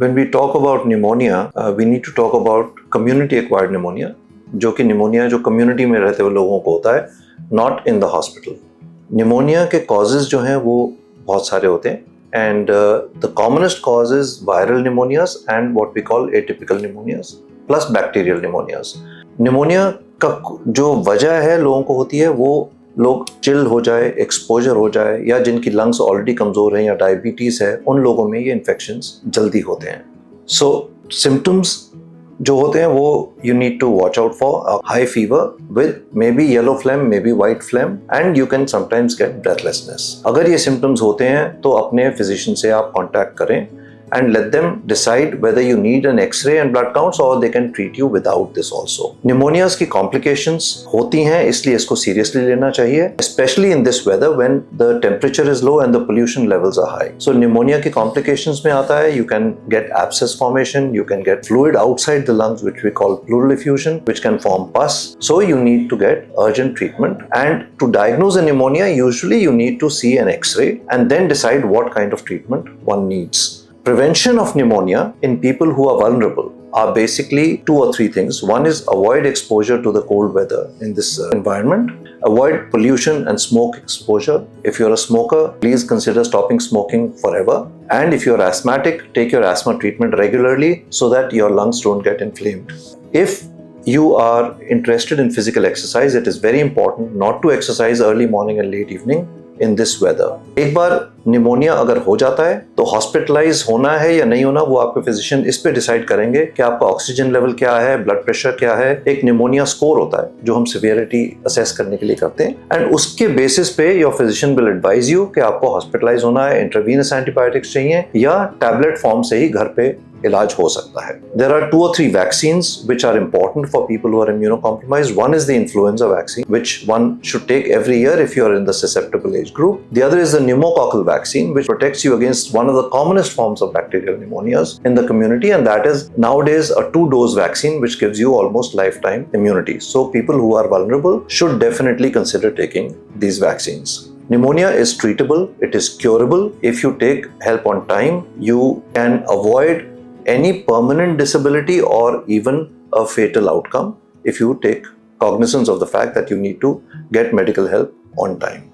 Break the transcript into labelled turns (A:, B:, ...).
A: When we talk about pneumonia, we need to talk about community-acquired pneumonia, जो कि pneumonia जो community में रहते हुए लोगों को होता है, not in the hospital. Pneumonia के causes जो हैं वो बहुत सारे होते हैं, and the commonest cause is viral pneumonias and what we call atypical pneumonias plus bacterial pneumonias. Pneumonia का जो वजह है लोगों को होती है वो लोग चिल हो जाए, एक्सपोजर हो जाए, या जिनकी लंग्स ऑलरेडी कमज़ोर हैं या डायबिटीज़ है, उन लोगों में ये इन्फेक्शंस जल्दी होते हैं. सो सिम्टम्स जो होते हैं वो you need to watch out for high fever with maybe yellow phlegm, maybe white phlegm, and you can sometimes get breathlessness. अगर ये सिम्टम्स होते हैं तो अपने फिजिशियन से आप कॉन्टैक्ट करें and let them decide whether you need an X-ray and blood counts or they can treat you without this also. Pneumonias की complications होती हैं, इसलिए इसको seriously लेना चाहिए, especially in this weather when the temperature is low and the pollution levels are high. So pneumonia की complications में आता है, you can get abscess formation, you can get fluid outside the lungs which we call pleural effusion, which can form pus. So you need to get urgent treatment, and to diagnose a pneumonia usually you need to see an X-ray and then decide what kind of treatment one needs. Prevention of pneumonia in people who are vulnerable are basically 2 or 3 things. One is avoid exposure to the cold weather in this environment. Avoid pollution and smoke exposure. If you're a smoker, please consider stopping smoking forever. And if you're asthmatic, take your asthma treatment regularly so that your lungs don't get inflamed. If you are interested in physical exercise, it is very important not to exercise early morning and late evening in this weather. एक बार pneumonia अगर हो जाता है तो hospitalise होना है या नहीं होना वो आपके फिजिशियन इस पे डिसाइड करेंगे कि आपका ऑक्सीजन लेवल क्या है, ब्लड प्रेशर क्या है. एक निमोनिया स्कोर होता है जो हम सिवियरिटी असेस करने के लिए करते हैं, एंड उसके बेसिस पे your physician will advise you कि आपको हॉस्पिटलाइज होना है, इंट्रावीनस एंटीबायोटिक्स चाहिए या टैबलेट फॉर्म से ही घर पे इलाज हो सकता है. There are 2 or 3 vaccines which are important for people who are immunocompromised. One is the influenza vaccine, which one should take every year if you are in the susceptible age group. The other is the pneumococcal vaccine, which protects you against one of the commonest forms of bacterial pneumonias in the community, and that is nowadays a 2-dose vaccine which gives you almost lifetime immunity. So people who are vulnerable should definitely consider taking these vaccines. Pneumonia is treatable, it is curable. If you take help on time, you can avoid any permanent disability or even a fatal outcome if you take cognizance of the fact that you need to get medical help on time.